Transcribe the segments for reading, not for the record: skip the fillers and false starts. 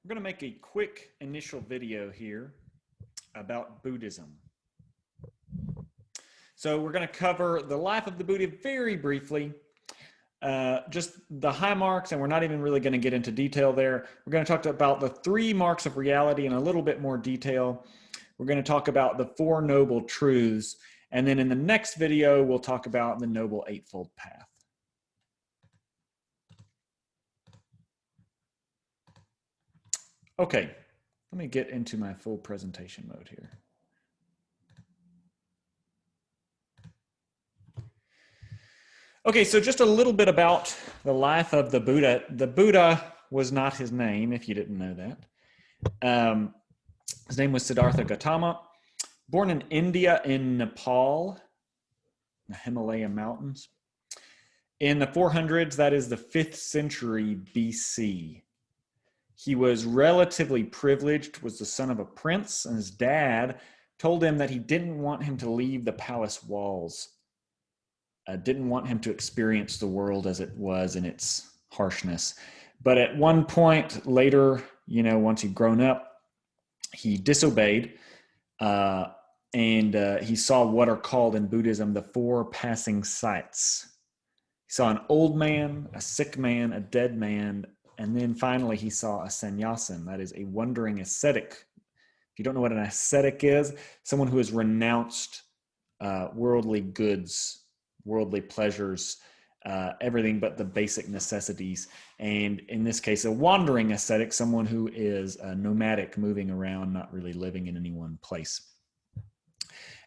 We're going to make a quick initial video here about Buddhism. So we're going to cover the life of the Buddha very briefly, just the high marks, and we're not even really going to get into detail there. We're going to talk about the 3 marks of reality in a little bit more detail. We're going to talk about the 4 noble truths, and then in the next video, we'll talk about the Noble Eightfold Path. Okay, let me get into my full presentation mode here. Okay, so just a little bit about the life of the Buddha. The Buddha was not his name, if you didn't know that. His name was Siddhartha Gautama, born in India, in Nepal, the Himalaya mountains. In the 400s, that is the 5th century BC. He was relatively privileged, was the son of a prince, and his dad told him that he didn't want him to leave the palace walls, didn't want him to experience the world as it was in its harshness. But at one point later, once he'd grown up, he disobeyed, and he saw what are called in Buddhism the 4 passing sights. He saw an old man, a sick man, a dead man, and then finally he saw a sannyasin, that is a wandering ascetic. If you don't know what an ascetic is, someone who has renounced worldly goods, worldly pleasures, everything but the basic necessities. And in this case, a wandering ascetic, someone who is nomadic, moving around, not really living in any one place.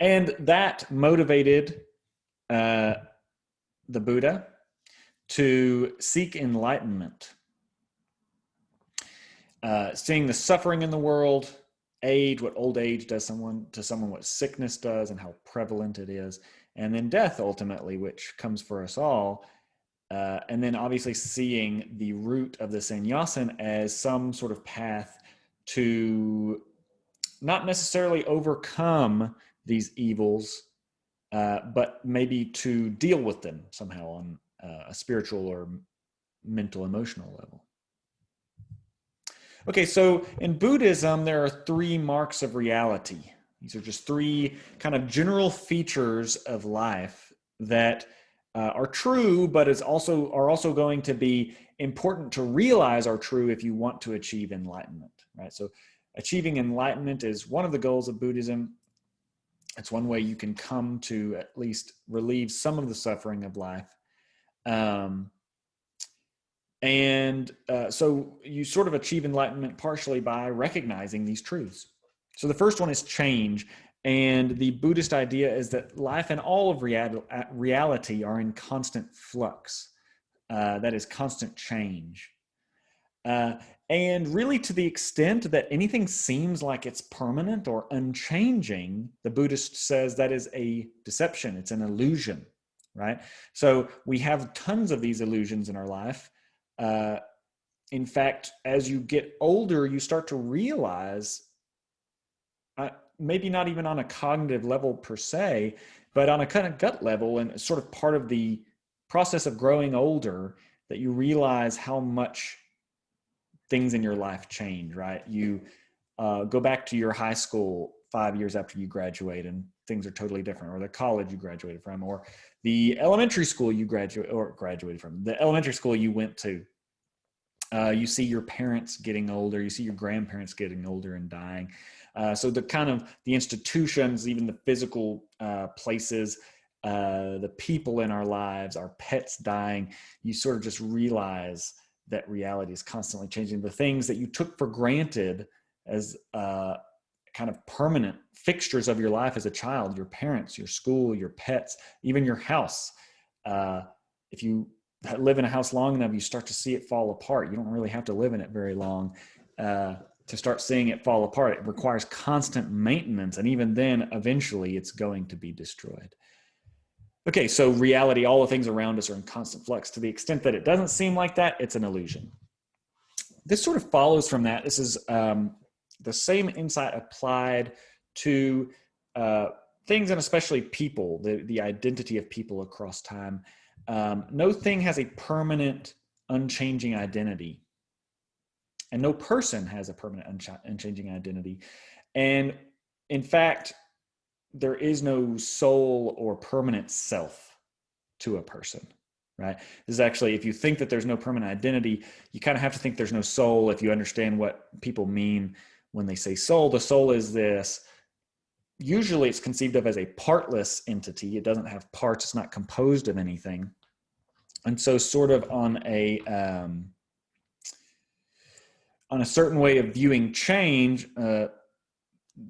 And that motivated the Buddha to seek enlightenment. Seeing the suffering in the world, age, what old age does to someone, what sickness does and how prevalent it is, and then death ultimately, which comes for us all. And then obviously seeing the root of the sannyasin as some sort of path to not necessarily overcome these evils, but maybe to deal with them somehow on a spiritual or mental, emotional level. Okay, so in Buddhism, there are 3 marks of reality. These are just 3 kind of general features of life that are true, but are also going to be important to realize are true if you want to achieve enlightenment, right? So achieving enlightenment is one of the goals of Buddhism. It's one way you can come to at least relieve some of the suffering of life. So you sort of achieve enlightenment partially by recognizing these truths. So the first one is change. And the Buddhist idea is that life and all of reality are in constant flux. That is constant change. And really to the extent that anything seems like it's permanent or unchanging, the Buddhist says that is a deception. It's an illusion, right? So we have tons of these illusions in our life. In fact, as you get older, you start to realize, maybe not even on a cognitive level per se, but on a kind of gut level and sort of part of the process of growing older, that you realize how much things in your life change, right? You go back to your high school 5 years after you graduate and things are totally different, or the college you graduated from, or the elementary school you graduated from, the elementary school you went to. You see your parents getting older, you see your grandparents getting older and dying. So the kind of the institutions, even the physical places, the people in our lives, our pets dying, you sort of just realize that reality is constantly changing. The things that you took for granted as kind of permanent fixtures of your life as a child, your parents, your school, your pets, even your house. If you live in a house long enough, you start to see it fall apart. You don't really have to live in it very long to start seeing it fall apart. It requires constant maintenance, and even then, eventually, it's going to be destroyed. Okay, so reality, all the things around us are in constant flux. To the extent that it doesn't seem like that, it's an illusion. This sort of follows from that. This is the same insight applied to things, and especially people, the identity of people across time. No thing has a permanent, unchanging identity. And no person has a permanent, unchanging identity. And in fact, there is no soul or permanent self to a person, right? This is actually, if you think that there's no permanent identity, you kind of have to think there's no soul if you understand what people mean when they say soul. The soul is this, usually it's conceived of as a partless entity. It doesn't have parts. It's not composed of anything. And so sort of on a certain way of viewing change,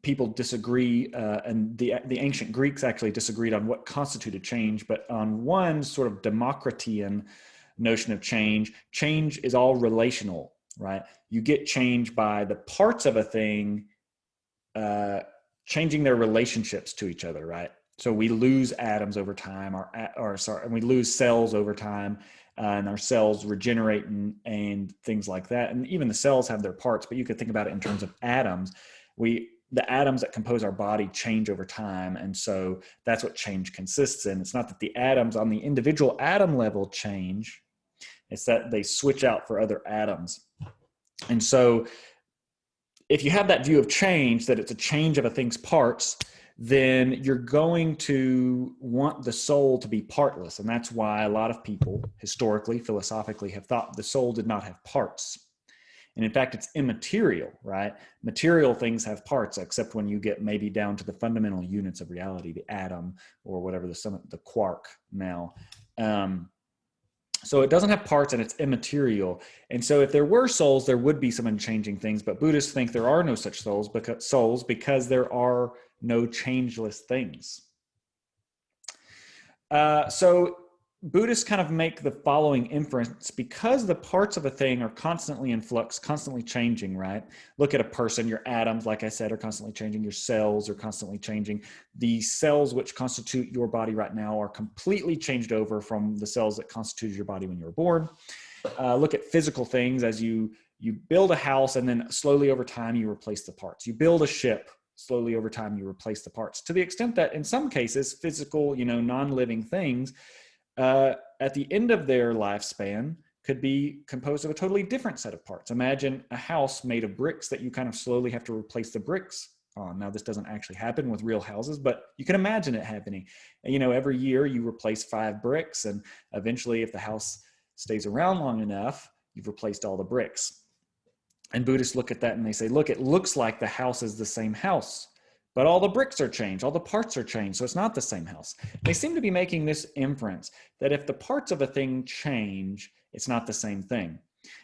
people disagree, and the ancient Greeks actually disagreed on what constituted change, but on one sort of Democritean notion of change is all relational, right? You get change by the parts of a thing changing their relationships to each other, right? So we lose atoms over time, and we lose cells over time, and our cells regenerate and things like that. And even the cells have their parts, but you could think about it in terms of atoms. The atoms that compose our body change over time. And so that's what change consists in. It's not that the atoms on the individual atom level change, it's that they switch out for other atoms. And so if you have that view of change, that it's a change of a thing's parts, then you're going to want the soul to be partless. And that's why a lot of people historically, philosophically, have thought the soul did not have parts. And in fact, it's immaterial, right? Material things have parts, except when you get maybe down to the fundamental units of reality, the atom or whatever, the quark now. So it doesn't have parts and it's immaterial. And so if there were souls, there would be some unchanging things. But Buddhists think there are no such souls because there are no changeless things. So Buddhists kind of make the following inference: because the parts of a thing are constantly in flux, constantly changing, right? Look at a person, your atoms, like I said, are constantly changing. Your cells are constantly changing. The cells which constitute your body right now are completely changed over from the cells that constituted your body when you were born. Look at physical things. As you build a house, and then slowly over time, you replace the parts. You build a ship, slowly over time, you replace the parts. To the extent that in some cases, physical, non-living things, at the end of their lifespan could be composed of a totally different set of parts. Imagine a house made of bricks that you kind of slowly have to replace the bricks on. Now, this doesn't actually happen with real houses, but you can imagine it happening. And, every year you replace 5 bricks, and eventually, if the house stays around long enough, you've replaced all the bricks. And Buddhists look at that and they say, look, it looks like the house is the same house, but all the bricks are changed, all the parts are changed, so it's not the same house. They seem to be making this inference that if the parts of a thing change, it's not the same thing.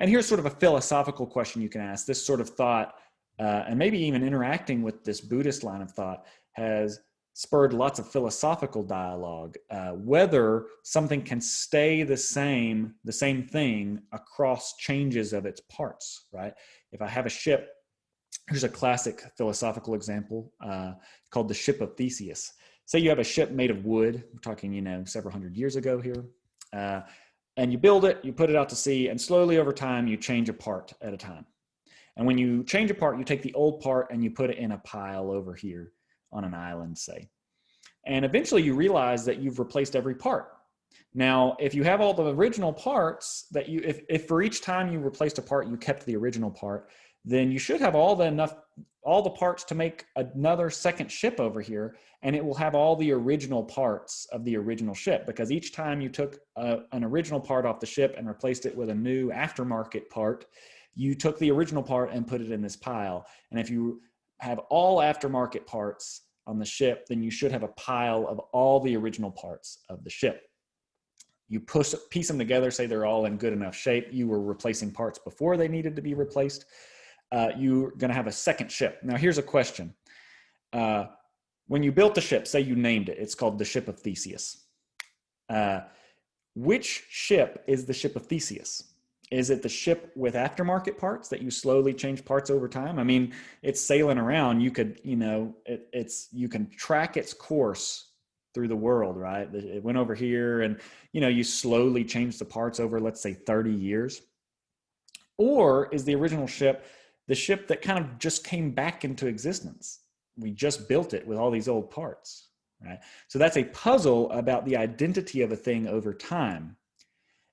And here's sort of a philosophical question you can ask. This sort of thought, and maybe even interacting with this Buddhist line of thought, has spurred lots of philosophical dialogue, whether something can stay the same thing across changes of its parts, right? If I have a ship, here's a classic philosophical example called the ship of Theseus. Say you have a ship made of wood, we're talking, several hundred years ago here, and you build it, you put it out to sea, and slowly over time, you change a part at a time. And when you change a part, you take the old part and you put it in a pile over here on an island, say. And eventually you realize that you've replaced every part. Now, if you have all the original parts, if for each time you replaced a part, you kept the original part, then you should have all the parts to make another second ship over here, and it will have all the original parts of the original ship, because each time you took an original part off the ship and replaced it with a new aftermarket part, you took the original part and put it in this pile. And if you have all aftermarket parts on the ship, then you should have a pile of all the original parts of the ship. You piece them together, say they're all in good enough shape. You were replacing parts before they needed to be replaced. You're going to have a second ship. Now, here's a question. When you built the ship, say you named it, it's called the ship of Theseus. Which ship is the ship of Theseus? Is it the ship with aftermarket parts that you slowly change parts over time? I mean, it's sailing around. You could, you can track its course through the world, right? It went over here and, you slowly change the parts over, let's say 30 years. Or is the original ship the ship that kind of just came back into existence? We just built it with all these old parts, right? So that's a puzzle about the identity of a thing over time.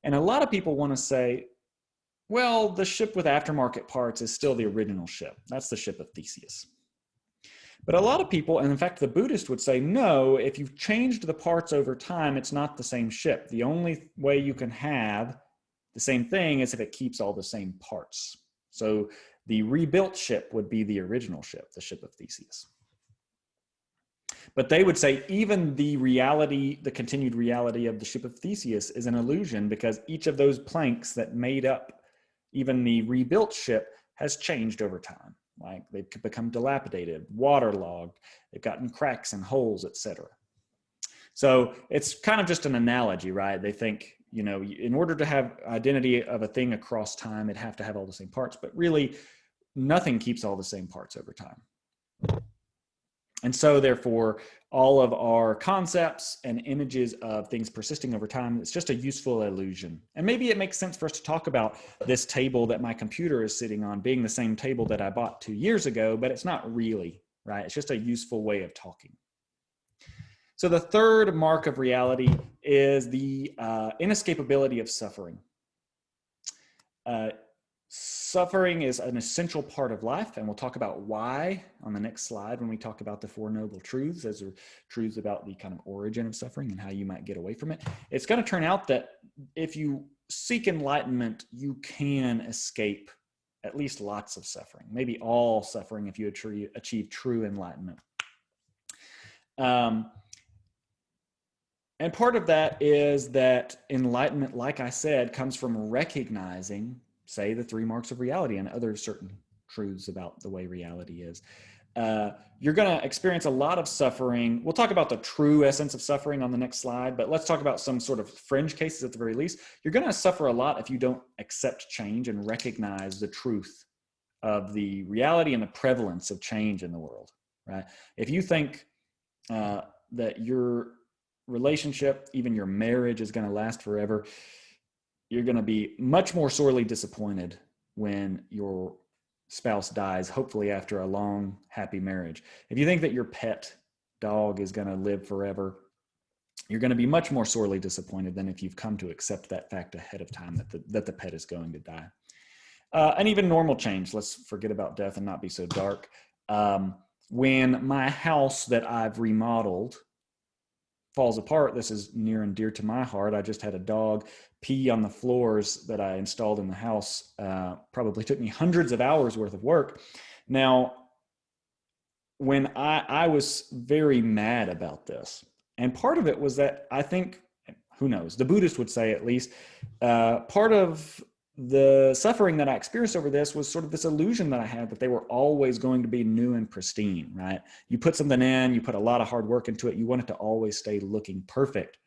And a lot of people want to say, Well, the ship with aftermarket parts is still the original ship. That's the ship of Theseus. But a lot of people, and in fact, the Buddhist would say, no, if you've changed the parts over time, it's not the same ship. The only way you can have the same thing is if it keeps all the same parts. So the rebuilt ship would be the original ship, the ship of Theseus. But they would say even the reality, the continued reality of the ship of Theseus is an illusion, because each of those planks that made up even the rebuilt ship has changed over time. Like they've become dilapidated, waterlogged, they've gotten cracks and holes, etc. So it's kind of just an analogy, right? They think, you know, in order to have identity of a thing across time, it'd have to have all the same parts, but really nothing keeps all the same parts over time. And so therefore, all of our concepts and images of things persisting over time, it's just a useful illusion. And maybe it makes sense for us to talk about this table that my computer is sitting on being the same table that I bought 2 years ago, but it's not really, right? It's just a useful way of talking. So the third mark of reality is the inescapability of suffering. Suffering is an essential part of life, and we'll talk about why on the next slide when we talk about the Four Noble Truths. Those are truths about the kind of origin of suffering and how you might get away from it. It's going to turn out that if you seek enlightenment, you can escape at least lots of suffering, maybe all suffering if you achieve true enlightenment. And part of that is that enlightenment, like I said, comes from recognizing, say, the 3 marks of reality and other certain truths about the way reality is. You're going to experience a lot of suffering. We'll talk about the true essence of suffering on the next slide, but let's talk about some sort of fringe cases at the very least. You're going to suffer a lot if you don't accept change and recognize the truth of the reality and the prevalence of change in the world, right? If you think that your relationship, even your marriage, is going to last forever, you're going to be much more sorely disappointed when your spouse dies, hopefully after a long, happy marriage. If you think that your pet dog is going to live forever, you're going to be much more sorely disappointed than if you've come to accept that fact ahead of time that the pet is going to die. And even normal change, let's forget about death and not be so dark. When my house that I've remodeled falls apart, this is near and dear to my heart. I just had a dog pee on the floors that I installed in the house. Probably took me hundreds of hours worth of work. Now, when I was very mad about this, and part of it was that I think, who knows, the Buddhist would say at least, part of the suffering that I experienced over this was sort of this illusion that I had that they were always going to be new and pristine, right? You put something in, you put a lot of hard work into it, you want it to always stay looking perfect.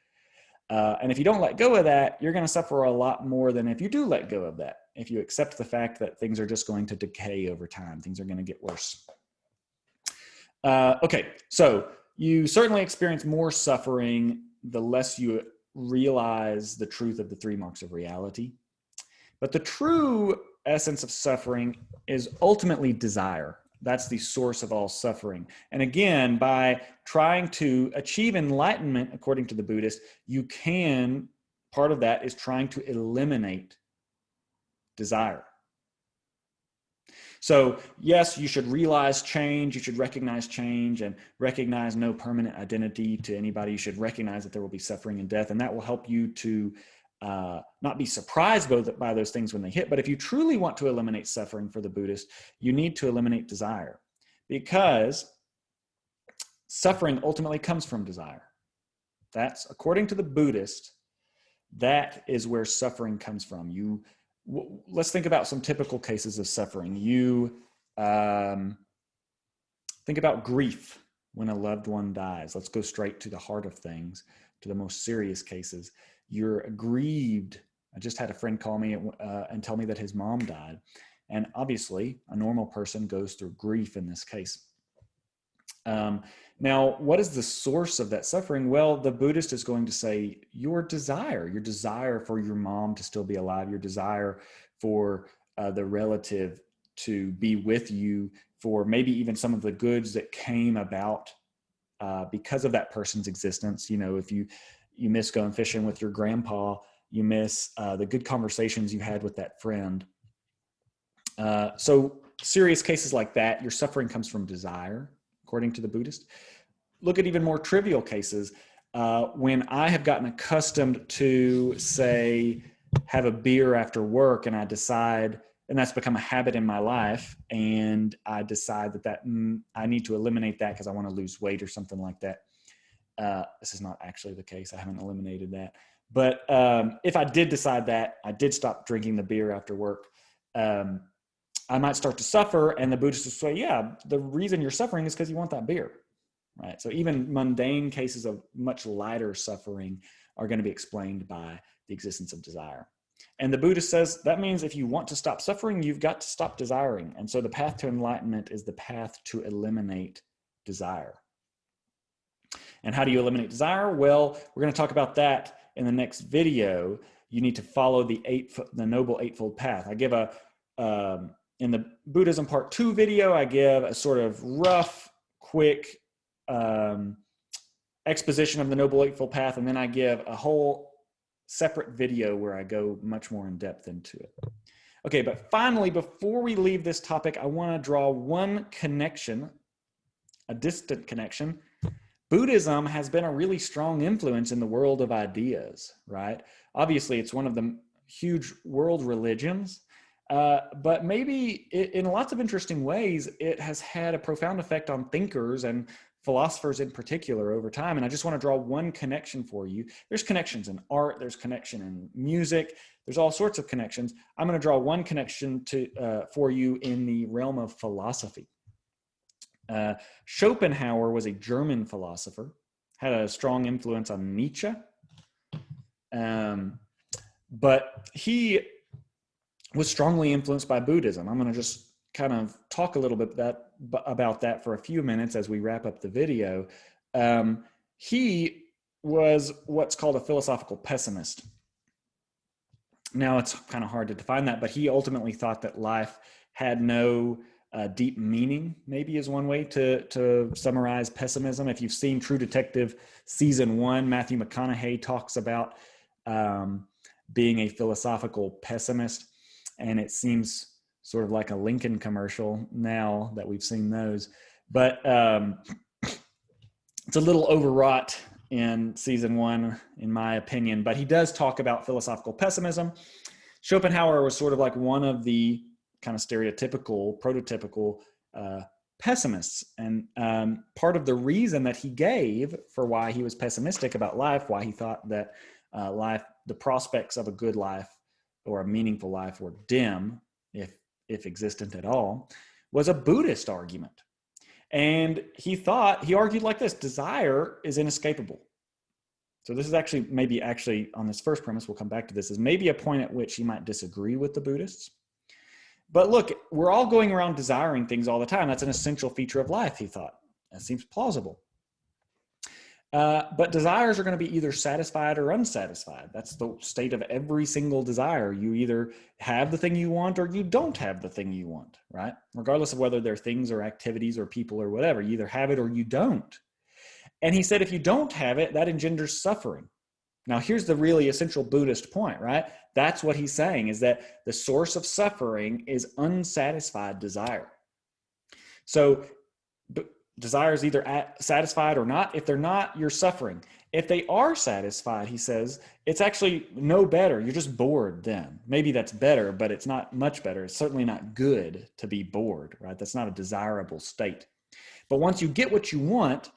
And if you don't let go of that, you're going to suffer a lot more than if you do let go of that. If you accept the fact that things are just going to decay over time, things are going to get worse. Okay, so you certainly experience more suffering the less you realize the truth of the 3 marks of reality. But the true essence of suffering is ultimately desire. That's the source of all suffering. And again, by trying to achieve enlightenment, according to the Buddhist, you can, part of that is trying to eliminate desire. So yes, you should realize change. You should recognize change and recognize no permanent identity to anybody. You should recognize that there will be suffering and death, and that will help you to not be surprised by those things when they hit. But if you truly want to eliminate suffering for the Buddhist, you need to eliminate desire, because suffering ultimately comes from desire. That's, according to the Buddhist, that is where suffering comes from. Let's think about some typical cases of suffering. You think about grief when a loved one dies. Let's go straight to the heart of things, to the most serious cases. You're grieved. I just had a friend call me and tell me that his mom died. And obviously, a normal person goes through grief in this case. Now, what is the source of that suffering? Well, the Buddhist is going to say your desire for your mom to still be alive, your desire for the relative to be with you, for maybe even some of the goods that came about because of that person's existence. You know, if you miss going fishing with your grandpa, You miss the good conversations you had with that friend. So serious cases like that, your suffering comes from desire, according to the Buddhist. Look at even more trivial cases. When I have gotten accustomed to, say, have a beer after work, and I decide, and that's become a habit in my life, and I decide that I need to eliminate that because I want to lose weight or something like that. This is not actually the case. I haven't eliminated that. But if I did decide that, I did stop drinking the beer after work, I might start to suffer, and the Buddhists will say, yeah, the reason you're suffering is because you want that beer, right? So even mundane cases of much lighter suffering are going to be explained by the existence of desire. And the Buddhist says that means if you want to stop suffering, you've got to stop desiring. And so the path to enlightenment is the path to eliminate desire. And how do you eliminate desire? Well, we're going to talk about that in the next video. You need to follow the Noble Eightfold Path. I give in the Buddhism Part 2 video, I give a sort of rough, quick exposition of the Noble Eightfold Path, and then I give a whole separate video where I go much more in depth into it. Okay, but finally, before we leave this topic, I want to draw one connection, a distant connection. Buddhism has been a really strong influence in the world of ideas, right? Obviously, it's one of the huge world religions, but maybe in lots of interesting ways, it has had a profound effect on thinkers and philosophers in particular over time. And I just want to draw one connection for you. There's connections in art, there's connection in music, there's all sorts of connections. I'm going to draw one connection for you in the realm of philosophy. Schopenhauer was a German philosopher, had a strong influence on Nietzsche, but he was strongly influenced by Buddhism. I'm going to just kind of talk a little bit about that for a few minutes as we wrap up the video. He was what's called a philosophical pessimist. Now, it's kind of hard to define that, but he ultimately thought that life had no deep meaning, maybe is one way to summarize pessimism. If you've seen True Detective Season 1, Matthew McConaughey talks about being a philosophical pessimist, and it seems sort of like a Lincoln commercial now that we've seen those. But it's a little overwrought in Season 1, in my opinion, but he does talk about philosophical pessimism. Schopenhauer was sort of like one of the kind of stereotypical, prototypical pessimists. And part of the reason that he gave for why he was pessimistic about life, why he thought that the prospects of a good life or a meaningful life were dim, if existent at all, was a Buddhist argument. And he argued like this: desire is inescapable. So this is actually on this first premise, we'll come back to this, is maybe a point at which he might disagree with the Buddhists. But look, we're all going around desiring things all the time. That's an essential feature of life, he thought. That seems plausible. But desires are going to be either satisfied or unsatisfied. That's the state of every single desire. You either have the thing you want or you don't have the thing you want, right? Regardless of whether they're things or activities or people or whatever, you either have it or you don't. And he said, if you don't have it, that engenders suffering. Now, here's the really essential Buddhist point, right? That's what he's saying, is that the source of suffering is unsatisfied desire. So desire is either satisfied or not. If they're not, you're suffering. If they are satisfied, he says, it's actually no better. You're just bored then. Maybe that's better, but it's not much better. It's certainly not good to be bored, right? That's not a desirable state. But once you get what you want,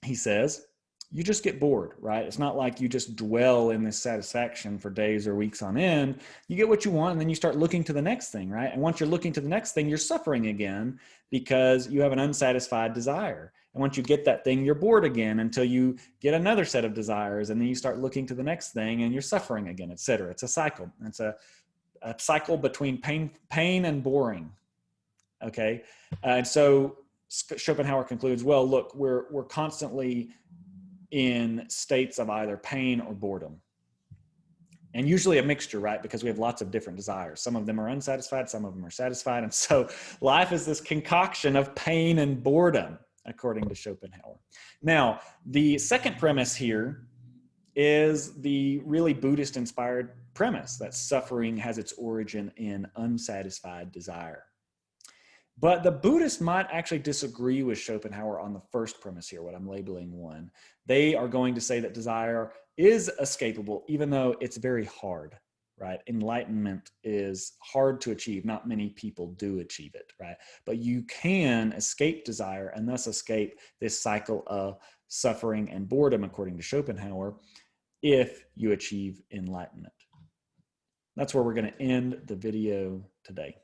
he says, you just get bored, right? It's not like you just dwell in this satisfaction for days or weeks on end. You get what you want, and then you start looking to the next thing, right? And once you're looking to the next thing, you're suffering again because you have an unsatisfied desire. And once you get that thing, you're bored again until you get another set of desires, and then you start looking to the next thing, and you're suffering again, etc. It's a cycle. It's a cycle between pain and boring, okay? And so Schopenhauer concludes, well, look, we're constantly in states of either pain or boredom. And usually a mixture, right? Because we have lots of different desires. Some of them are unsatisfied, some of them are satisfied. And so life is this concoction of pain and boredom, according to Schopenhauer. Now, the second premise here is the really Buddhist inspired premise that suffering has its origin in unsatisfied desire. But the Buddhists might actually disagree with Schopenhauer on the first premise here, what I'm labeling one. They are going to say that desire is escapable, even though it's very hard, right? Enlightenment is hard to achieve. Not many people do achieve it, right? But you can escape desire and thus escape this cycle of suffering and boredom, according to Schopenhauer, if you achieve enlightenment. That's where we're going to end the video today.